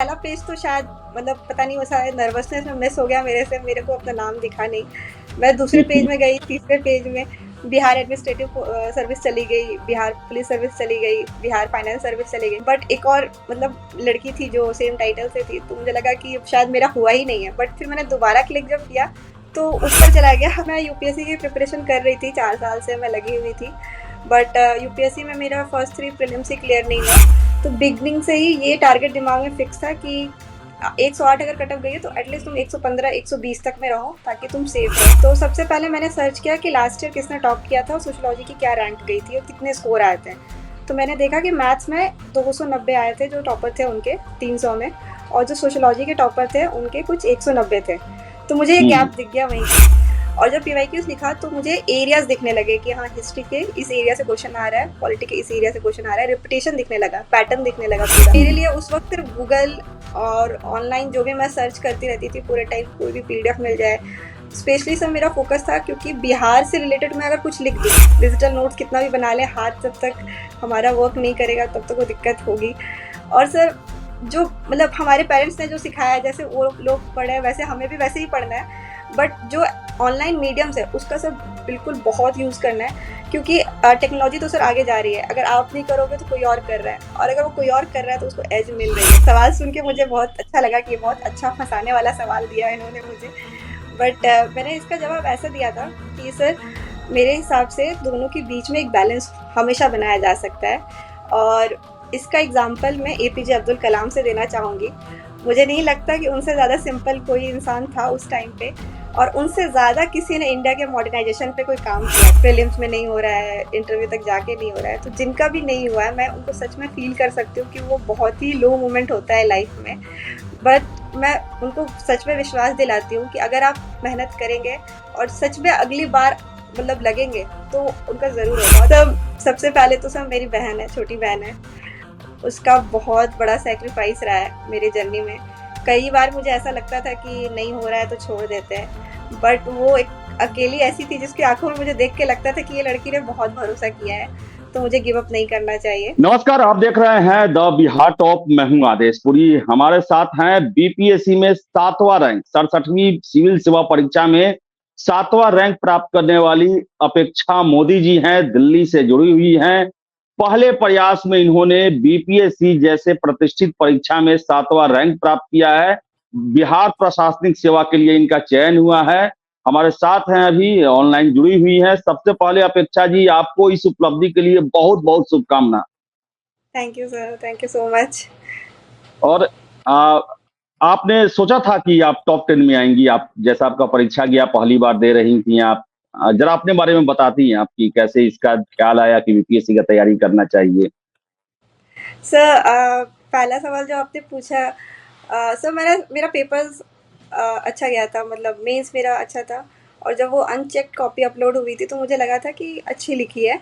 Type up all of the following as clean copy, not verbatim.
पहला पेज तो शायद मतलब पता नहीं वो शायद नर्वसनेस में मिस हो गया मेरे से, मेरे को अपना नाम दिखा नहीं। मैं दूसरे पेज में गई, तीसरे पेज में बिहार एडमिनिस्ट्रेटिव सर्विस चली गई, बिहार पुलिस सर्विस चली गई, बिहार फाइनेंस सर्विस चली गई। बट एक और मतलब लड़की थी जो सेम टाइटल से थी, तो मुझे लगा कि शायद मेरा हुआ ही नहीं है। बट फिर मैंने दोबारा क्लिक जब किया तो ऊपर चला गया। मैं यूपीएससी की प्रिपरेशन कर रही थी, 4 साल से मैं लगी हुई थी। बट यूपीएससी में मेरा फर्स्ट 3 प्रीलिम्स ही क्लियर नहीं हुआ। तो बिगनिंग से ही ये टारगेट दिमाग में फिक्स था कि 108 अगर कट ऑफ गई है तो एटलीस्ट तुम 115 120 तक में रहो ताकि तुम सेफ रहो। तो सबसे पहले मैंने सर्च किया कि लास्ट ईयर किसने टॉप किया था और सोशियोलॉजी की क्या रैंक गई थी और कितने स्कोर आए थे। तो मैंने देखा कि मैथ्स में 290 आए थे जो टॉपर थे उनके 300 में, और जो सोशियोलॉजी के टॉपर थे उनके कुछ 190 थे। तो मुझे ये गैप दिख गया वहीं। और जब पीवाईक्यूज लिखा तो मुझे एरियाज दिखने लगे कि हाँ हिस्ट्री के इस एरिया से क्वेश्चन आ रहा है, पॉलिटी के इस एरिया से क्वेश्चन आ रहा है, रिपीटेशन दिखने लगा, पैटर्न दिखने लगा पूरा। मेरे लिए उस वक्त सिर्फ गूगल और ऑनलाइन जो भी मैं सर्च करती रहती थी पूरे टाइम, कोई भी पीडीएफ मिल जाए, स्पेशली सब मेरा फोकस था। क्योंकि बिहार से रिलेटेड मैं अगर कुछ लिख दूँ, डिजिटल नोट्स कितना भी बना ले, हाथ जब तक हमारा वर्क नहीं करेगा तब तक वो दिक्कत होगी। और सर जो मतलब हमारे पेरेंट्स ने जो सिखाया, जैसे वो लोग पढ़े वैसे हमें भी वैसे ही पढ़ना है। बट जो ऑनलाइन मीडियम्स है उसका सर बिल्कुल बहुत यूज़ करना है, क्योंकि टेक्नोलॉजी तो सर आगे जा रही है। अगर आप नहीं करोगे तो कोई और कर रहा है, और अगर वो कोई और कर रहा है तो उसको एज मिल रही है। सवाल सुन के मुझे बहुत अच्छा लगा कि ये बहुत अच्छा फंसाने वाला सवाल दिया इन्होंने मुझे। बट मैंने इसका जवाब ऐसा दिया था कि सर मेरे हिसाब से दोनों के बीच में एक बैलेंस हमेशा बनाया जा सकता है। और इसका एग्जाम्पल मैं एपीजे अब्दुल कलाम से देना चाहूँगी। मुझे नहीं लगता कि उनसे ज़्यादा सिंपल कोई इंसान था उस टाइम पे, और उनसे ज़्यादा किसी ने इंडिया के मॉडर्नाइजेशन पे कोई काम किया। प्रीलिम्स में नहीं हो रहा है, इंटरव्यू तक जाके नहीं हो रहा है, तो जिनका भी नहीं हुआ है मैं उनको सच में फील कर सकती हूँ कि वो बहुत ही लो मोमेंट होता है लाइफ में। बट मैं उनको सच में विश्वास दिलाती हूँ कि अगर आप मेहनत करेंगे और सच में अगली बार मतलब लगेंगे तो उनका ज़रूर होगा। सबसे पहले तो सब मेरी बहन है, छोटी बहन है, उसका बहुत बड़ा सैक्रिफाइस रहा है मेरी जर्नी में। कई बार मुझे ऐसा लगता था कि नहीं हो रहा है तो छोड़ देते हैं, बट वो एक अकेली ऐसी थी जिसकी आंखों में मुझे देख के लगता था कि ये लड़की ने बहुत भरोसा किया है, तो मुझे गिव अप नहीं करना चाहिए। नमस्कार, आप देख रहे हैं द बिहार टॉप। मैं हूं आदेशपुरी। हमारे साथ हैं बीपीएससी में 7वां रैंक, 67वीं सिविल सेवा परीक्षा में 7वां रैंक प्राप्त करने वाली अपेक्षा मोदी जी हैं, दिल्ली से जुड़ी हुई हैं। पहले प्रयास में इन्होंने बीपीएससी जैसे प्रतिष्ठित परीक्षा में 7वां रैंक प्राप्त किया है। बिहार प्रशासनिक सेवा के लिए इनका चयन हुआ है। हमारे साथ हैं, अभी ऑनलाइन जुड़ी हुई है। सबसे पहले अपेक्षा जी, आपको इस उपलब्धि के लिए बहुत बहुत शुभकामना। Thank you sir, thank you so much. और आ, आपने सोचा था कि आप टॉप 10 में आएंगी? आप जैसा आपका परीक्षा गया, पहली बार दे रही थी आप। जरा अपने बारे में बताती हैं आपकी कैसे इसका ख्याल आया कि बीपीएससी का तैयारी करना चाहिए। सर पहला सवाल जो आपने पूछा, सर मेरा पेपर्स अच्छा गया था, मतलब मेंस मेरा अच्छा था। और जब वो अनचेक्ड कॉपी अपलोड हुई थी तो मुझे लगा था कि अच्छी लिखी है,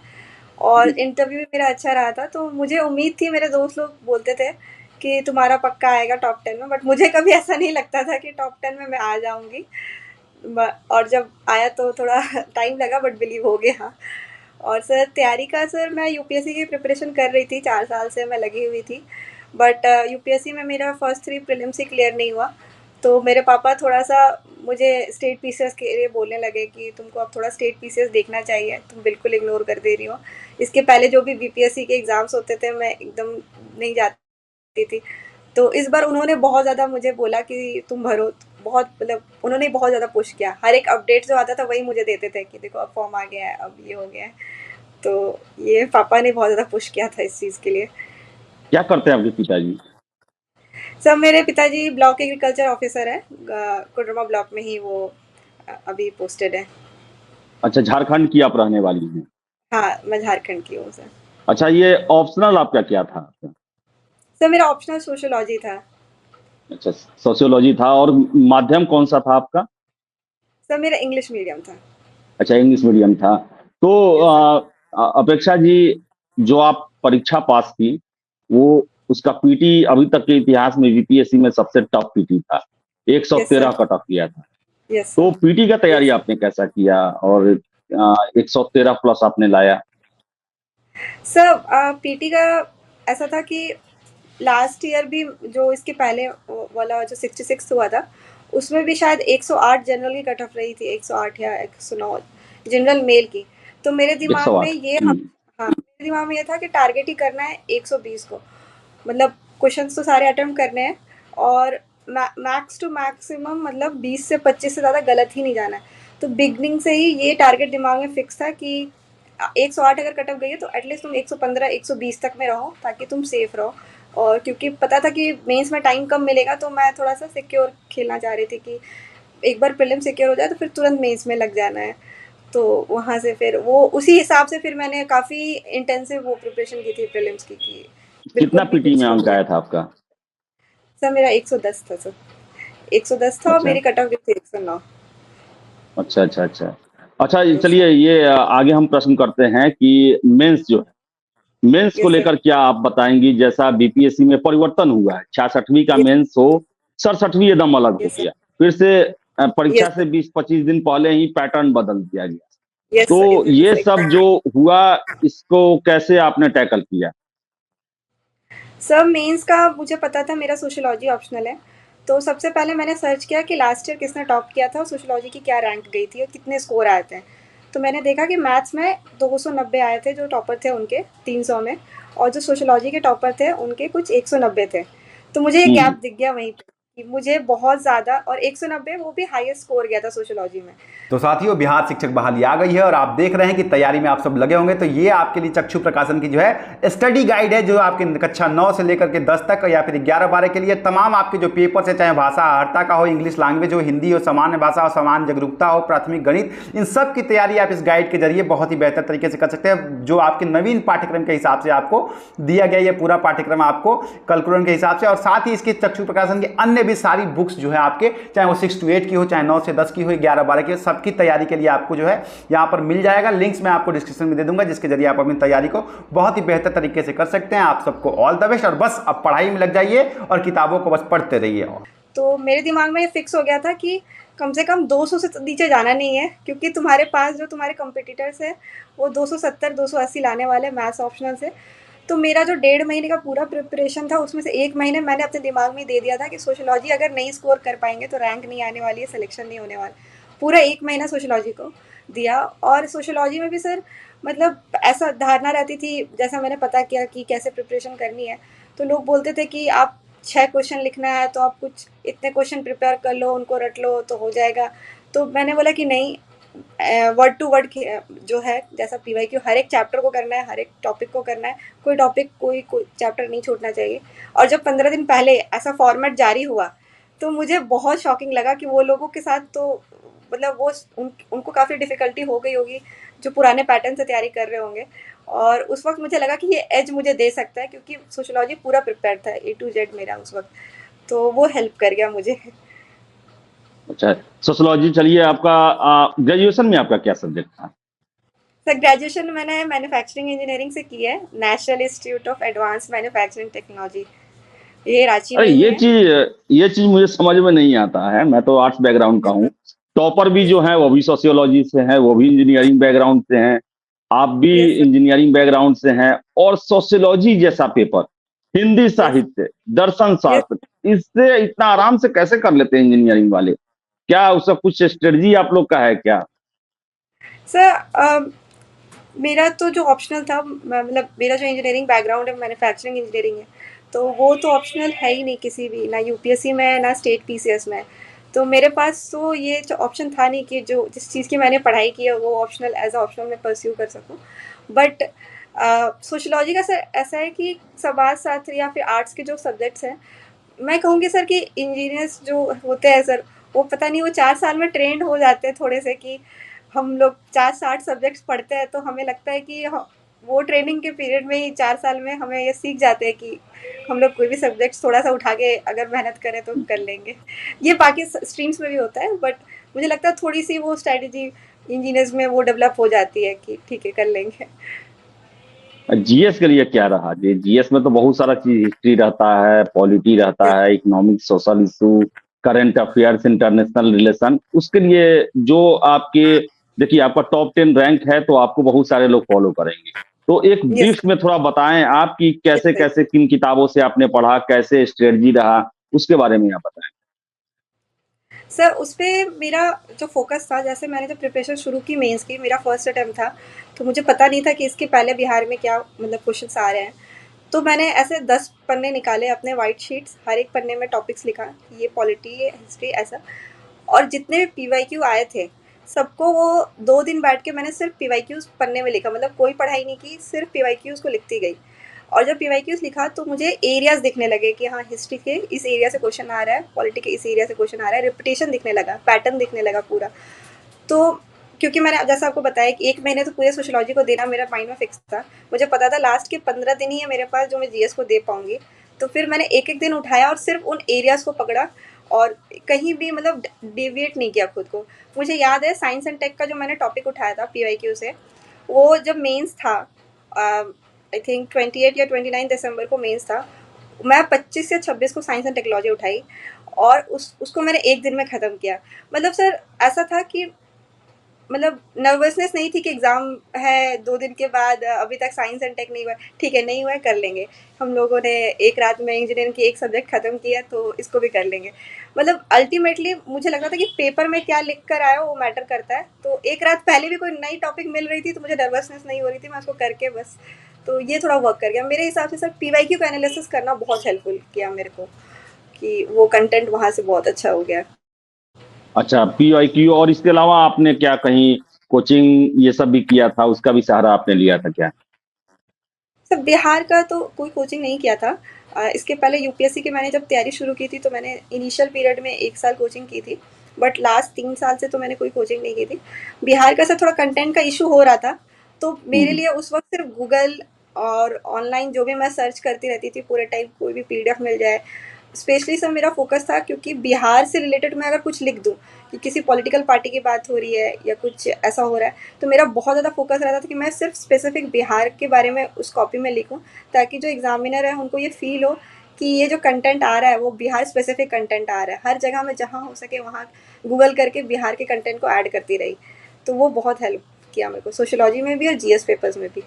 और इंटरव्यू भी मेरा अच्छा रहा था। तो मुझे उम्मीद थी, मेरे दोस्त लोग बोलते थे कि तुम्हारा पक्का आएगा टॉप 10 में, बट मुझे कभी ऐसा नहीं लगता था कि टॉप 10 में मैं आ जाऊंगी। और जब आया तो थोड़ा टाइम लगा, बट बिलीव हो गया। और सर तैयारी का, सर मैं यूपीएससी की प्रिपरेशन कर रही थी, 4 साल से मैं लगी हुई थी। बट यूपीएससी में मेरा फर्स्ट 3 प्रीलिम्स ही क्लियर नहीं हुआ। तो मेरे पापा थोड़ा सा मुझे स्टेट पीसीएस के लिए बोलने लगे कि तुमको अब थोड़ा स्टेट पीसीएस देखना चाहिए, तुम बिल्कुल इग्नोर कर दे रही हो। इसके पहले जो भी बीपीएससी के एग्ज़ाम्स होते थे मैं एकदम नहीं जाती थी। तो इस बार उन्होंने बहुत ज़्यादा मुझे बोला कि तुम भरो, बहुत मतलब उन्होंने बहुत ज़्यादा पुश किया। हर एक अपडेट जो आता था वही मुझे देते थे कि देखो अब फॉर्म आ गया है, अब ये हो गया है। तो ये पापा ने बहुत ज़्यादा पुश किया था इस चीज़ के लिए। क्या करते हैं आपके पिताजी? सर मेरे पिताजी ब्लॉक एग्रीकल्चर ऑफिसर है, कोडरमा ब्लॉक में ही वो अभी पोस्टेड है। अच्छा, झारखंड की आप रहने वाली हैं? हाँ, मैं झारखंड की हूँ सर। अच्छा, ये ऑप्शनल आपका क्या था? सर मेरा ऑप्शनल सोशियोलॉजी था। अच्छा, सोशियोलॉजी था। और माध्यम कौन सा था आपका? सर मेरा इंग्लिश मीडियम था। अच्छा, इंग्लिश मीडियम था। तो यस सर। अपेक्षा जी, जो आप परीक्षा पास की, वो उसका पीटी अभी तक के इतिहास में बीपीएससी में सबसे टफ पीटी था। Yes 113 sir. कट ऑफ किया था। यस तो सर। पीटी का तैयारी आपने कैसा किया और 113 प्लस आपने लाया? सर पीटी का ऐसा था कि लास्ट ईयर भी जो इसके पहले वाला जो 66 हुआ था, उसमें भी शायद 108 जनरल की कट ऑफ रही थी, 108 या 109 जनरल मेल की। तो मेरे दिमाग में 108। ये हाँ, मेरे दिमाग में ये था कि टारगेट ही करना है 120 को, मतलब क्वेश्चंस तो सारे अटेम्प्ट करने हैं, और मैक्स टू मैक्सिमम मतलब 20 से 25 से ज़्यादा गलत ही नहीं जाना है। तो बिगनिंग से ही ये टारगेट दिमाग में फिक्स था कि 108 अगर कट ऑफ गई है तो एटलीस्ट तुम 115 120 तक में रहो, ताकि तुम सेफ रहो। और क्योंकि पता था कि मेंस में टाइम कम मिलेगा, तो मैं थोड़ा सा सिक्योर खेलना चाह रही थी कि एक बार प्रीलिम सिक्योर हो जाए तो फिर तुरंत मेंस में लग जाना है। तो वहाँ से फिर वो उसी हिसाब से फिर मैंने काफ़ी इंटेंसिव वो प्रिपरेशन की थी प्रीलिम्स की, कि कितना बिल्कुल भी पीटी में कुछ अंक हो। आया था आपका? सर मेरा 110 था सर, 110 था, और अच्छा मेरी कट ऑफ गई थी 109। अच्छा अच्छा अच्छा। अच्छा चलिए, ये आगे हम प्रश्न करते हैं कि मेंस जो है, मेंस को यस सर। लेकर क्या आप बताएंगी? जैसा बीपीएससी में परिवर्तन हुआ है, 66वीं का यस मेंस हो, 67वीं एकदम अलग हो यस सर। गया। फिर से परीक्षा यस से सर। 20-25 दिन पहले ही पैटर्न बदल दिया गया। यस तो सर, यस ये सर, सब एग्जैक्ट। जो हुआ, इसको कैसे आपने टैकल किया? सर मेंस का मुझे पता था मेरा सोशियोलॉजी ऑप्शनल है, तो सबसे पहले मैंने सर्च किया कि लास्ट ईयर किसने टॉप किया था और सोशियोलॉजी की क्या रैंक गई थी और कितने स्कोर आए थे। तो मैंने देखा कि मैथ्स में 290 आए थे जो टॉपर थे उनके, 300 में, और जो सोशियोलॉजी के टॉपर थे उनके कुछ 190 थे। तो मुझे ये हम्म। गैप दिख गया वहीं पे कि मुझे बहुत ज़्यादा, और 190 वो भी हाईएस्ट स्कोर गया था सोशियोलॉजी में। तो साथियों, बिहार शिक्षक बहाली आ गई है और आप देख रहे हैं कि तैयारी में आप सब लगे होंगे। तो ये आपके लिए चक्षु प्रकाशन की जो है स्टडी गाइड है, जो आपके कक्षा 9 से लेकर के 10 तक या फिर 11-12 के लिए तमाम आपके जो पेपर्स है, चाहे भाषा हर्ता का हो, इंग्लिश लैंग्वेज हो, हिंदी हो, सामान्य भाषा हो, सामान्य जागरूकता हो, प्राथमिक गणित, इन सब की तैयारी आप इस गाइड के जरिए बहुत ही बेहतर तरीके से कर सकते हैं, जो आपके नवीन पाठ्यक्रम के हिसाब से आपको दिया गया। ये पूरा पाठ्यक्रम आपको कैलकुलेटर के हिसाब से, और साथ ही इसके चक्षु प्रकाशन के अन्य भी सारी बुक्स जो है आपके, चाहे वो 6 to 8 की हो, चाहे 9 से 10 की हो, 11-12 की हो, सबकी तैयारी के लिए आपको जो है यहां पर मिल जाएगा। लिंक्स मैं आपको डिस्क्रिप्शन में दे दूंगा, जिसके जरिए आप अपनी तैयारी को बहुत ही बेहतर तरीके से कर सकते हैं। आप सबको ऑल द बेस्ट, और बस अब पढ़ाई में लग जाइए और किताबों को बस पढ़ते रहिए। तो मेरे दिमाग में ये फिक्स हो गया था कि कम से कम 200 से नीचे जाना नहीं है, क्योंकि तुम्हारे पास जो तुम्हारे कंपिटिटर्स हैं वो 270 280 लाने वाले मैथ्स ऑप्शनल से। तो मेरा जो 1.5 महीने का पूरा प्रिपरेशन था, उसमें से 1 महीने मैंने अपने दिमाग में दे दिया था कि सोशियोलॉजी अगर नहीं स्कोर कर पाएंगे तो रैंक नहीं आने वाली है, सिलेक्शन नहीं होने वाला। पूरा 1 महीना सोशियोलॉजी को दिया। और सोशियोलॉजी में भी सर मतलब ऐसा धारणा रहती थी, जैसा मैंने पता किया कि कैसे प्रिपरेशन करनी है, तो लोग बोलते थे कि आप 6 क्वेश्चन लिखना है तो आप कुछ इतने क्वेश्चन प्रिपेयर कर लो, उनको रट लो तो हो जाएगा। तो मैंने बोला कि नहीं, वर्ड टू वर्ड जो है, जैसा पीवाईक्यू हर एक चैप्टर को करना है, हर एक टॉपिक को करना है, कोई टॉपिक कोई चैप्टर नहीं छूटना चाहिए। और जब 15 दिन पहले ऐसा फॉर्मेट जारी हुआ, तो मुझे बहुत शॉकिंग लगा कि वो लोगों के साथ तो मतलब उनको काफ़ी डिफ़िकल्टी हो गई होगी जो पुराने पैटर्न से तैयारी कर रहे होंगे। और उस वक्त मुझे लगा कि ये एज मुझे दे सकता है, क्योंकि सोशियोलॉजी पूरा प्रिपेयर था A to Z मेरा उस वक्त, तो वो हेल्प कर गया मुझे। अच्छा, सोशियोलॉजी। चलिए, आपका ग्रेजुएशन में आपका क्या सब्जेक्ट था? सर ग्रेजुएशन मैंने मैन्युफैक्चरिंग इंजीनियरिंग से की है, national institute of advance manufacturing technology, ये रांची में अरे ही है। ये चीज मुझे समझ में नहीं आता है। मैं तो आर्ट्स बैकग्राउंड का हूँ। टॉपर भी जो है वो भी सोशियोलॉजी से है, वो भी इंजीनियरिंग बैकग्राउंड से हैं। आप भी यस सर। इंजीनियरिंग बैकग्राउंड से हैं, और सोशियोलॉजी जैसा पेपर, हिंदी यस। साहित्य, दर्शन यस शास्त्र, इससे इतना आराम से कैसे कर लेते हैं इंजीनियरिंग वाले? क्या उसका कुछ स्ट्रेटजी आप लोग का है क्या? सर मेरा तो जो ऑप्शनल था, मतलब मेरा जो इंजीनियरिंग बैकग्राउंड है मैन्युफैक्चरिंग इंजीनियरिंग है, तो वो तो ऑप्शनल है ही नहीं किसी भी, ना यूपीएससी में है ना स्टेट पीसीएस में है। तो मेरे पास तो ये जो ऑप्शन था नहीं कि जो जिस चीज़ की मैंने पढ़ाई की है वो ऑप्शनल एज अ ऑप्शनल में परस्यू कर सकूँ। बट सोशियोलॉजी का सर ऐसा है कि समाज शास्त्र या फिर आर्ट्स के जो सब्जेक्ट्स हैं, मैं कहूँगी सर कि इंजीनियर्स जो होते हैं सर, वो पता नहीं वो 4 साल में ट्रेंड हो जाते हैं थोड़े से, कि हम लोग 60 सब्जेक्ट्स पढ़ते हैं तो हमें लगता है कि वो ट्रेनिंग के पीरियड में ही 4 साल में हमें ये सीख जाते हैं कि हम लोग कोई भी सब्जेक्ट्स थोड़ा सा उठा के अगर मेहनत करें तो कर लेंगे। ये बाकी स्ट्रीम्स में भी होता है, बट मुझे लगता है थोड़ी सी वो स्ट्रैटेजी इंजीनियर्स में वो डेवलप हो जाती है कि ठीक है कर लेंगे। जीएस के लिए क्या रहा जी? जीएस में तो बहुत सारा चीज, हिस्ट्री रहता है, पॉलिटी रहता है, economics, social issue, current affairs, international relation. उसके लिए जो आपके, देखिए आपका टॉप 10 रैंक है तो आपको बहुत सारे लोग फॉलो करेंगे। तो एक यस ब्रीफ में थोड़ा बताएं आप कि कैसे सर। कैसे किन किताबों से आपने पढ़ा, कैसे स्ट्रेटजी रहा, उसके बारे में आप बताएं। सर उस पे मेरा जो फ़ोकस था, जैसे मैंने जब प्रिपरेशन शुरू की मेंस की, मेरा फर्स्ट अटेम्प्ट था, तो मुझे पता नहीं था कि इसके पहले बिहार में क्या मतलब क्वेश्चंस आ रहे हैं। तो मैंने ऐसे 10 पन्ने निकाले अपने व्हाइट शीट्स, हर एक पन्ने में टॉपिक्स लिखा, ये पॉलिटी, ये हिस्ट्री, ऐसा। और जितने भी पीवाईक्यू आए थे, सबको वो 2 दिन बैठ के मैंने सिर्फ़ पीवाईक्यूज़ पन्ने में लिखा, मतलब कोई पढ़ाई नहीं की, सिर्फ़ पीवाईक्यूज़ को लिखती गई। और जब पीवाईक्यूज़ लिखा तो मुझे एरियाज़ दिखने लगे कि हाँ, हिस्ट्री के इस एरिया से क्वेश्चन आ रहा है, पॉलिटी के इस एरिया से क्वेश्चन आ रहा है, रिपिटेशन दिखने लगा, पैटर्न दिखने लगा पूरा। तो क्योंकि मैंने जैसा आपको बताया कि 1 महीने तो पूरे सोशियोलॉजी को देना मेरा माइंड में फिक्स था। मुझे पता था लास्ट के 15 दिन ही है मेरे पास जो मैं जीएस को दे पाऊँगी। तो फिर मैंने एक-एक दिन उठाया और सिर्फ़ उन एरियाज़ को पकड़ा और कहीं भी मतलब डेविएट नहीं किया खुद को। मुझे याद है साइंस एंड टेक का जो मैंने टॉपिक उठाया था पीवाईक्यू से, वो जब मेंस था, आई थिंक 28 या 29 दिसंबर को मेंस था। मैं 25 या 26 को साइंस एंड टेक्नोलॉजी उठाई और उसको मैंने 1 दिन में ख़त्म किया। मतलब सर ऐसा था कि मतलब नर्वसनेस नहीं थी कि एग्ज़ाम है 2 दिन के बाद, अभी तक साइंस एंड टेक नहीं हुआ है, ठीक है नहीं हुआ है कर लेंगे। हम लोगों ने एक रात में इंजीनियरिंग की एक सब्जेक्ट ख़त्म किया तो इसको भी कर लेंगे। मतलब अल्टीमेटली मुझे लगता था कि पेपर में क्या लिख कर आए हो वो मैटर करता है। तो एक रात पहले भी कोई नई टॉपिक मिल रही थी तो मुझे नर्वसनेस नहीं हो रही थी, मैं उसको करके बस, तो ये थोड़ा वर्क कर गया। मेरे हिसाब से सर पीवाईक्यू का एनालिसिस करना बहुत हेल्पफुल किया मेरे को, कि वो कंटेंट वहाँ से बहुत अच्छा हो गया। अच्छा, पीवाईक्यू और इसके अलावा आपने क्या कहीं कोचिंग ये सब भी किया था, उसका भी सहारा आपने लिया था क्या? सर बिहार का तो कोई कोचिंग नहीं किया था। इसके पहले यूपीएससी की मैंने जब तैयारी शुरू की थी तो मैंने इनिशियल पीरियड में 1 साल कोचिंग की थी, बट लास्ट 3 साल से तो मैंने कोई कोचिंग नहीं की थी। बिहार का सर थोड़ा कंटेंट का इश्यू हो रहा था, तो मेरे हम्म। लिए उस वक़्त सिर्फ गूगल और ऑनलाइन जो भी मैं सर्च करती रहती थी पूरे टाइम, कोई भी पीडीएफ मिल जाए। स्पेशली सर मेरा फ़ोकस था क्योंकि बिहार से रिलेटेड मैं अगर कुछ लिख दूँ, कि किसी पॉलिटिकल पार्टी की बात हो रही है या कुछ ऐसा हो रहा है, तो मेरा बहुत ज़्यादा फ़ोकस रहता था कि मैं सिर्फ स्पेसिफिक बिहार के बारे में उस कॉपी में लिखूँ, ताकि जो एग्ज़ामिनर है उनको ये फ़ील हो कि ये जो कंटेंट आ रहा है वो बिहार स्पेसिफिक कंटेंट आ रहा है। हर जगह मैं जहाँ हो सके वहाँ गूगल करके बिहार के कंटेंट को ऐड करती रही। तो वो बहुत हेल्प किया मेरे को सोशियोलॉजी में भी और जीएस पेपर्स में भी।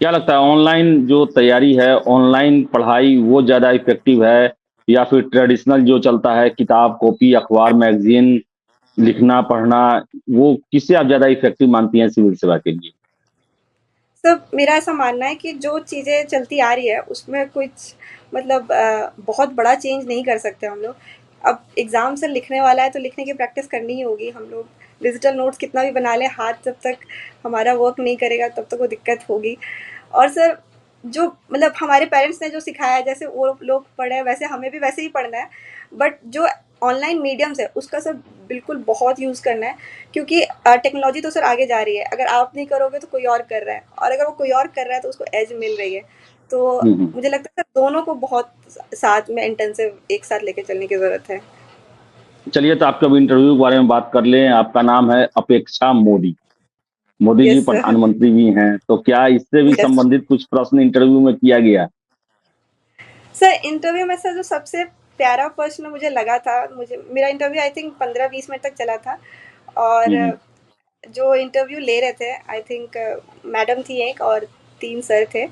क्या लगता है ऑनलाइन जो तैयारी है, ऑनलाइन पढ़ाई वो ज़्यादा इफ़ेक्टिव है या फिर ट्रेडिशनल जो चलता है किताब, कॉपी, अखबार, मैगज़ीन लिखना, पढ़ना, वो किससे आप ज़्यादा इफ़ेक्टिव मानती हैं सिविल सेवा के लिए? सर मेरा ऐसा मानना है कि जो चीज़ें चलती आ रही है उसमें कुछ मतलब बहुत बड़ा चेंज नहीं कर सकते हम लोग। अब एग्ज़ाम सर लिखने वाला है तो लिखने की प्रैक्टिस करनी ही होगी। हम लोग डिजिटल नोट्स कितना भी बना लें, हाथ जब तक हमारा वर्क नहीं करेगा तब तक वो दिक्कत होगी। और सर जो मतलब हमारे पेरेंट्स ने जो सिखाया है जैसे वो लोग पढ़े हैं वैसे हमें भी वैसे ही पढ़ना है। बट जो ऑनलाइन मीडियम्स है उसका सर बिल्कुल बहुत यूज़ करना है, क्योंकि टेक्नोलॉजी तो सर आगे जा रही है। अगर आप नहीं करोगे तो कोई और कर रहा है, और अगर वो कोई और कर रहा है तो उसको एज मिल रही है। तो हुँ, हुँ। मुझे लगता है सर दोनों को बहुत साथ में इंटेंसिव एक साथ लेके चलने की ज़रूरत है। चलिए तो आपके अब इंटरव्यू के बारे में बात कर लें। आपका नाम है अपेक्षा मोदी। Modi ji yes sir. प्रधानमंत्री भी हैं, तो क्या इससे भी यस संबंधित कुछ प्रश्न इंटरव्यू में किया गया? सर, इंटरव्यू में सर जो सबसे प्यारा प्रश्न मुझे लगा था, मुझे मेरा इंटरव्यू आई थिंक 15-20 मिनट तक चला था। और हुँ, हुँ। जो इंटरव्यू ले रहे थे आई थिंक मैडम थी एक और 3 सर थे।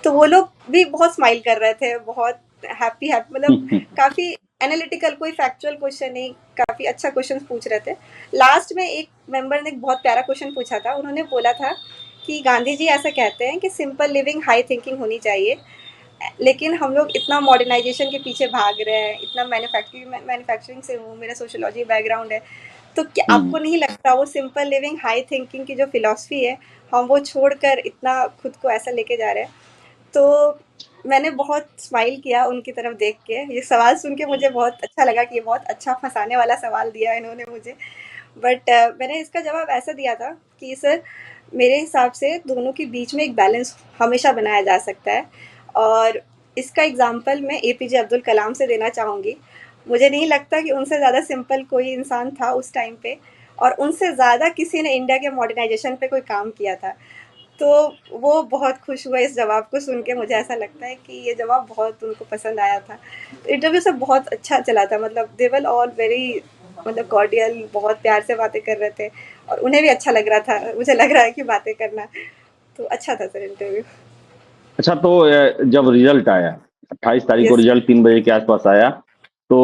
तो वो लोग भी बहुत स्माइल कर रहे थे, बहुत हैप्पी हैप्पी, मतलब काफ़ी एनालिटिकल, कोई फैक्चुअल क्वेश्चन नहीं, काफ़ी अच्छा क्वेश्चन पूछ रहे थे। लास्ट में एक मेंबर ने एक बहुत प्यारा क्वेश्चन पूछा था, उन्होंने बोला था कि गांधी जी ऐसा कहते हैं कि सिंपल लिविंग हाई थिंकिंग होनी चाहिए, लेकिन हम लोग इतना मॉडर्नाइजेशन के पीछे भाग रहे हैं, इतना मैन्युफैक्चरिंग से हूँ, मेरा सोशियोलॉजी बैकग्राउंड है। तो क्या हुँ, आपको हुँ। नहीं लगता वो सिंपल लिविंग हाई थिंकिंग की जो फिलॉसफी है, हम वो छोड़कर इतना खुद को ऐसा लेके जा रहे हैं? तो मैंने बहुत स्माइल किया उनकी तरफ देख के। ये सवाल सुन के मुझे बहुत अच्छा लगा कि ये बहुत अच्छा फँसाने वाला सवाल दिया इन्होंने मुझे। बट मैंने इसका जवाब ऐसा दिया था कि सर मेरे हिसाब से दोनों के बीच में एक बैलेंस हमेशा बनाया जा सकता है, और इसका एग्ज़ाम्पल मैं एपीजे अब्दुल कलाम से देना चाहूँगी। मुझे नहीं लगता कि उनसे ज़्यादा सिंपल कोई इंसान था उस टाइम पे, और उनसे ज़्यादा किसी ने इंडिया के मॉडर्नाइज़ेशन पे कोई काम किया था। तो वो बहुत खुश हुए इस जवाब को सुन के, मुझे ऐसा लगता है कि ये जवाब बहुत उनको पसंद आया था। तो इंटरव्यू सब बहुत अच्छा चला था, मतलब दे वर ऑल वेरी मतलब कॉर्डियल, बहुत प्यार से बातें कर रहे थे और उन्हें भी अच्छा लग रहा था, मुझे लग रहा है कि बातें करना। तो अच्छा था सर इंटरव्यू। अच्छा, तो जब रिजल्ट आया 28 तारीख को, यस रिजल्ट 3 बजे के आसपास आया, तो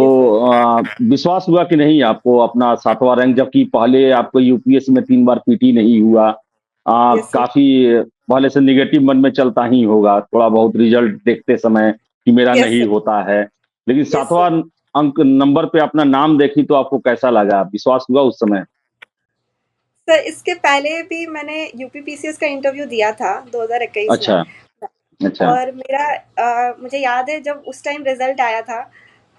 यस सर। विश्वास हुआ कि नहीं आपको अपना 7वां रैंक, जबकि पहले आपको यूपीएससी में 3 बार पीटी नहीं हुआ। Yes sir. काफी पहले से निगेटिव मन में चलता ही होगा थोड़ा बहुत रिजल्ट देखते समय कि मेरा यस नहीं सर। होता है, लेकिन यस सर। 7वां अंक नंबर पे अपना नाम देखी तो आपको कैसा लगा, विश्वास हुआ उस समय? सर इसके पहले भी मैंने यूपीपीसीएस का इंटरव्यू दिया था 2021 में। अच्छा। अच्छा। और मेरा मुझे याद है जब उस टाइम रिजल्ट आया था,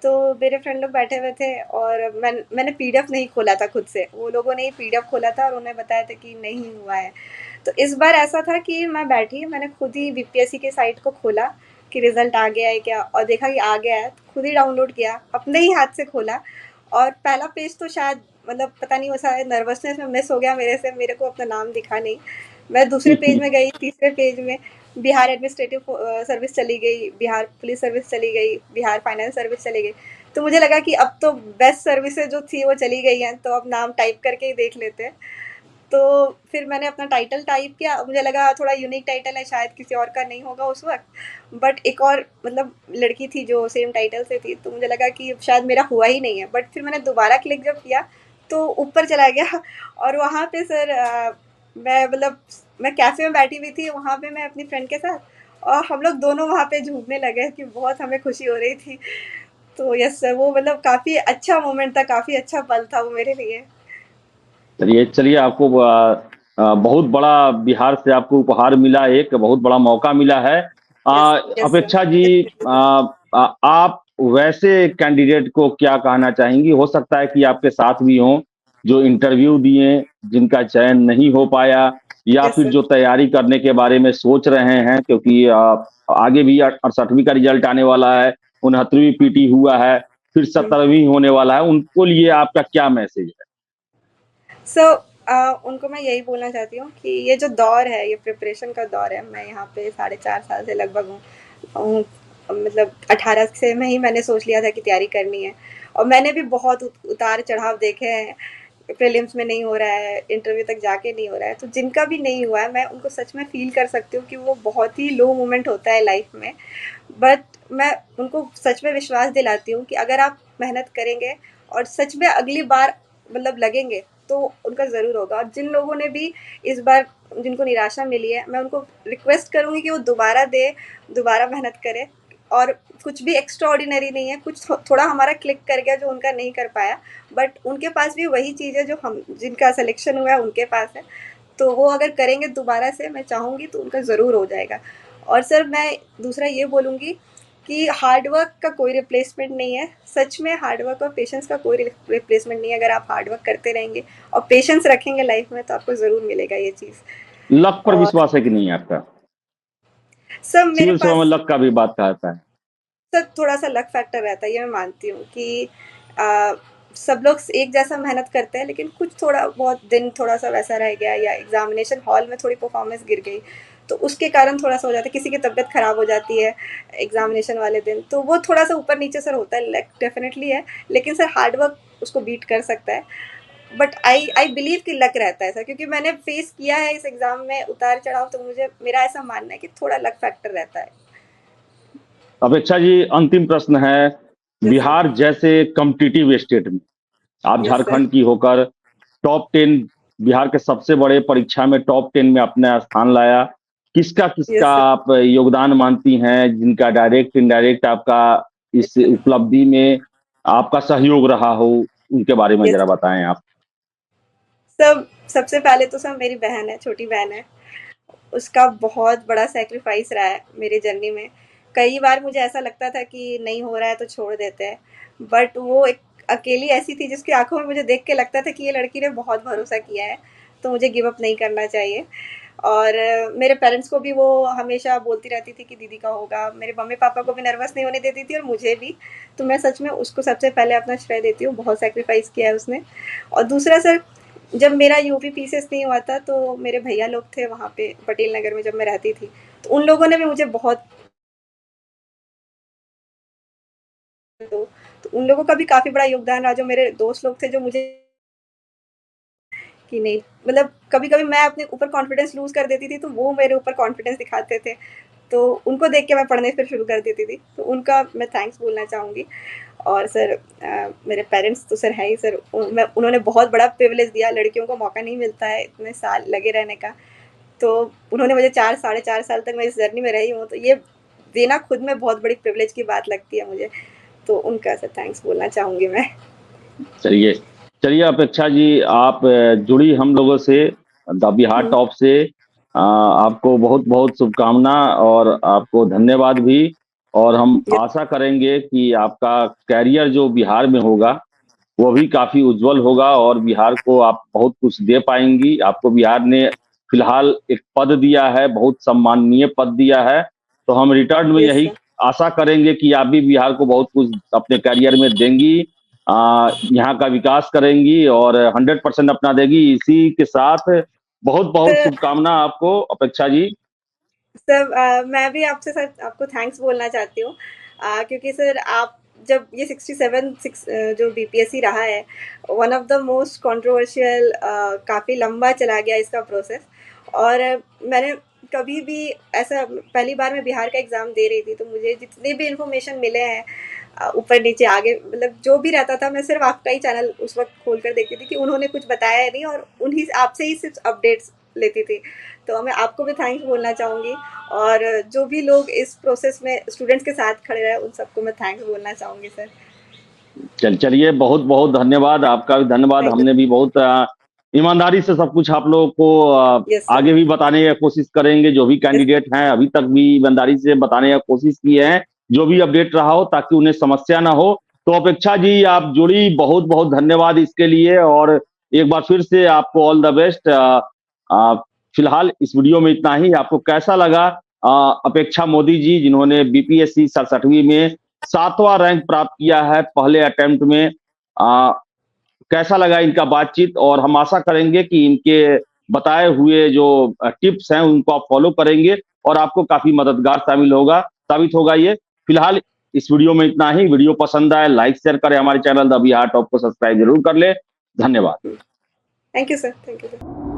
तो मेरे फ्रेंड लोग बैठे हुए थे और मैंने पीडीएफ नहीं खोला था खुद से, वो लोगों ने ही पीडीएफ खोला था और उन्हें बताया था कि नहीं हुआ है। तो इस बार ऐसा था कि मैं बैठी, मैंने खुद ही बीपीएससी के साइट को खोला कि रिजल्ट आ गया है क्या, और देखा कि आ गया है, तो खुद ही डाउनलोड किया, अपने ही हाथ से खोला। और पहला पेज तो शायद मतलब पता नहीं, वो शायद नर्वसनेस में मिस हो गया मेरे से, मेरे को अपना नाम दिखा नहीं। मैं दूसरे पेज में गई, तीसरे पेज में बिहार एडमिनिस्ट्रेटिव सर्विस चली गई, बिहार पुलिस सर्विस चली गई, बिहार फाइनेंस सर्विस चली गई। तो मुझे लगा कि अब तो बेस्ट सर्विसेज जो थी वो चली गई हैं, तो अब नाम टाइप करके ही देख लेते हैं। तो फिर मैंने अपना टाइटल टाइप किया, मुझे लगा थोड़ा यूनिक टाइटल है, शायद किसी और का नहीं होगा उस वक्त। बट एक और मतलब लड़की थी जो सेम टाइटल से थी, तो मुझे लगा कि शायद मेरा हुआ ही नहीं है। बट फिर मैंने दोबारा क्लिक जब किया तो ऊपर चला गया और वहाँ पे सर मैं मतलब मैं कैफ़े में बैठी हुई थी वहाँ पे, मैं अपनी फ्रेंड के साथ, और हम लोग दोनों वहाँ पे झूमने लगे कि बहुत हमें खुशी हो रही थी। तो यस सर, वो मतलब काफ़ी अच्छा मोमेंट था, काफ़ी अच्छा पल था वो मेरे लिए। चलिए चलिए, आपको बहुत बड़ा बिहार से आपको उपहार मिला, एक बहुत बड़ा मौका मिला है। Yes yes sir. अपेक्षा जी, आप वैसे कैंडिडेट को क्या कहना चाहेंगी? हो सकता है कि आपके साथ भी हों जो इंटरव्यू दिए, जिनका चयन नहीं हो पाया, या यस फिर सर। जो तैयारी करने के बारे में सोच रहे हैं, क्योंकि आगे भी 68वीं का रिजल्ट आने वाला है, 69वीं पीटी हुआ है, फिर हुँ। 70वीं होने वाला है, उनको लिए आपका क्या मैसेज है? सो उनको मैं यही बोलना चाहती हूँ कि ये जो दौर है, ये प्रिपरेशन का दौर है। मैं यहाँ पे 4.5 साल से लगभग हूँ। मतलब 18 से में ही मैंने सोच लिया था कि तैयारी करनी है, और मैंने भी बहुत उतार चढ़ाव देखे हैं। प्रीलिम्स में नहीं हो रहा है, इंटरव्यू तक जाके नहीं हो रहा है, तो जिनका भी नहीं हुआ है मैं उनको सच में फील कर सकती हूँ कि वो बहुत ही लो मोमेंट होता है लाइफ में। बट मैं उनको सच में विश्वास दिलाती हूँ कि अगर आप मेहनत करेंगे और सच में अगली बार मतलब लगेंगे, तो उनका ज़रूर होगा। और जिन लोगों ने भी इस बार, जिनको निराशा मिली है, मैं उनको रिक्वेस्ट करूँगी कि वो दोबारा दे, दोबारा मेहनत करें। और कुछ भी एक्स्ट्रा ऑर्डिनरी नहीं है, कुछ थोड़ा हमारा क्लिक कर गया जो उनका नहीं कर पाया, बट उनके पास भी वही चीज़ है जो हम जिनका सिलेक्शन हुआ है उनके पास है। तो वो अगर करेंगे दोबारा से, मैं चाहूँगी तो उनका ज़रूर हो जाएगा। और सर मैं दूसरा ये बोलूँगी कि हार्ड वर्क का कोई रिप्लेसमेंट नहीं है। सच में हार्ड वर्क और पेशेंस का कोई रिप्लेसमेंट नहीं है। अगर आप हार्ड वर्क करते रहेंगे और पेशेंस रखेंगे लाइफ में, तो आपको ज़रूर मिलेगा ये चीज़। लक पर और विश्वास है कि नहीं आपका? सब मेरे सिविल सेवा में पास लक का भी बात कहता है। सर थोड़ा-सा लक फैक्टर रहता है, ये मैं मानती हूँ कि अ, सब लोग एक जैसा मेहनत करते हैं, लेकिन कुछ थोड़ा बहुत दिन थोड़ा-सा वैसा रह गया, या एग्ज़ामिनेशन हॉल में थोड़ी परफ़ॉर्मेंस गिर गई, तो उसके कारण थोड़ा-सा हो जाता है। किसी की तबीयत ख़राब हो जाती है एग्ज़ामिनेशन वाले दिन, तो वो थोड़ा-सा ऊपर-नीचे सर होता है, लक डेफ़िनेटली है, लेकिन सर हार्ड वर्क उसको बीट कर सकता है। बट आई आई बिलीव कि लक रहता है सर, क्योंकि मैंने फेस किया है इस एग्ज़ाम में उतार-चढ़ाव, तो मुझे मेरा ऐसा मानना है कि थोड़ा लक फैक्टर रहता है। अपेक्षा जी, अंतिम प्रश्न है। Yes sir. बिहार जैसे कॉम्पिटिटिव स्टेट में आप यस सर। झारखंड की होकर टॉप 10, बिहार के सबसे बड़े परीक्षा में टॉप 10 में अपना स्थान लाया, किसका किसका यस सर। आप योगदान मानती हैं, जिनका डायरेक्ट इनडायरेक्ट आपका यस इस सर। उपलब्धि में आपका सहयोग रहा हो, उनके बारे में यस जरा बताएं आप। सब सबसे पहले तो सर मेरी बहन है, छोटी बहन है। उसका बहुत बड़ा सैक्रिफाइस रहा है मेरी जर्नी में। कई बार मुझे ऐसा लगता था कि नहीं हो रहा है तो छोड़ देते हैं, बट वो एक अकेली ऐसी थी जिसकी आंखों में मुझे देख के लगता था कि ये लड़की ने बहुत भरोसा किया है, तो मुझे गिव अप नहीं करना चाहिए। और मेरे पेरेंट्स को भी वो हमेशा बोलती रहती थी कि दीदी का होगा। मेरे मम्मी पापा को भी नर्वस नहीं होने देती थी और मुझे भी। तो मैं सच में उसको सबसे पहले अपना श्रेय देती हूँ, बहुत सैक्रिफाइस किया है उसने। और दूसरा सर, जब मेरा यूपी पीसीएस नहीं हुआ था, तो मेरे भैया लोग थे वहाँ पे पटेल नगर में जब मैं रहती थी, तो उन लोगों ने भी मुझे बहुत, तो उन लोगों का भी काफ़ी बड़ा योगदान रहा। जो मेरे दोस्त लोग थे जो मुझे कि नहीं, मतलब कभी-कभी मैं अपने ऊपर कॉन्फिडेंस लूज़ कर देती थी, तो वो मेरे ऊपर कॉन्फिडेंस दिखाते थे। तो उनको देख के मैं पढ़ने फिर शुरू कर देती थी। तो उनका मैं थैंक्स बोलना चाहूँगी। और सर मेरे पेरेंट्स तो सर हैं ही सर, उन्होंने बहुत बड़ा प्रिविलेज दिया, लड़कियों को मौका नहीं मिलता है इतने साल लगे रहने का। तो उन्होंने मुझे 4 साढ़े 4 साल तक मैं इस जर्नी में रही हूँ, तो ये देना खुद में बहुत बड़ी प्रिविलेज की बात लगती है मुझे। तो उनका सर थैंक्स बोलना चाहूँगी मैं। चलिए चलिए अपेक्षा जी, आप जुड़ी हम लोगों से द बिहार हुँ। टॉप से। आपको बहुत बहुत शुभकामना और आपको धन्यवाद भी। और हम ये आशा करेंगे कि आपका कैरियर जो बिहार में होगा वो भी काफी उज्जवल होगा और बिहार को आप बहुत कुछ दे पाएंगी। आपको बिहार ने फिलहाल एक पद दिया है, बहुत सम्माननीय पद दिया है, तो हम रिटर्न में यस यही सर। आशा करेंगे कि आप भी बिहार को बहुत कुछ अपने करियर में देंगी, यहाँ का विकास करेंगी और 100% अपना देगी। इसी के साथ बहुत बहुत सर शुभकामना आपको अपेक्षा जी। सर मैं भी आपसे सर आपको थैंक्स बोलना चाहती हूँ, क्योंकि सर आप जब ये 67 जो बीपीएससी रहा है, one of the most controversial, काफ़ी लंबा चला गया इसका प्रोसेस। और मैंने कभी भी ऐसा, पहली बार मैं बिहार का एग्ज़ाम दे रही थी, तो मुझे जितने भी इन्फॉर्मेशन मिले हैं, ऊपर नीचे आगे, मतलब जो भी रहता था, मैं सिर्फ आपका ही चैनल उस वक्त खोल कर देखती थी कि उन्होंने कुछ बताया नहीं, और उन्हीं आपसे ही सिर्फ अपडेट्स लेती थी। तो मैं आपको भी थैंक्स बोलना चाहूँगी, और जो भी लोग इस प्रोसेस में स्टूडेंट्स के साथ खड़े रहे, उन सबको मैं थैंक्स बोलना चाहूँगी सर। चलिए बहुत बहुत धन्यवाद, आपका भी धन्यवाद। Thank you. हमने भी बहुत ईमानदारी से सब कुछ आप लोगों को यस सर। आगे भी बताने की कोशिश करेंगे। जो भी यस सर। कैंडिडेट हैं अभी तक भी ईमानदारी से बताने की कोशिश की है, जो भी अपडेट रहा हो ताकि उन्हें समस्या ना हो। तो अपेक्षा जी आप जुड़ी, बहुत बहुत धन्यवाद इसके लिए और एक बार फिर से आपको ऑल द बेस्ट। फिलहाल इस वीडियो में इतना ही। आपको कैसा लगा अपेक्षा मोदी जी, जिन्होंने बीपीएससी 67वीं में 7वां रैंक प्राप्त किया है पहले अटेम्प्ट में, कैसा लगा इनका बातचीत? और हम आशा करेंगे कि इनके बताए हुए जो टिप्स हैं उनको आप फॉलो करेंगे और आपको काफी मददगार साबित होगा ये। फिलहाल इस वीडियो में इतना ही। वीडियो पसंद आए लाइक शेयर करें, हमारे चैनल द बिहार टॉप को सब्सक्राइब जरूर कर ले। धन्यवाद। Thank you sir. Thank you sir.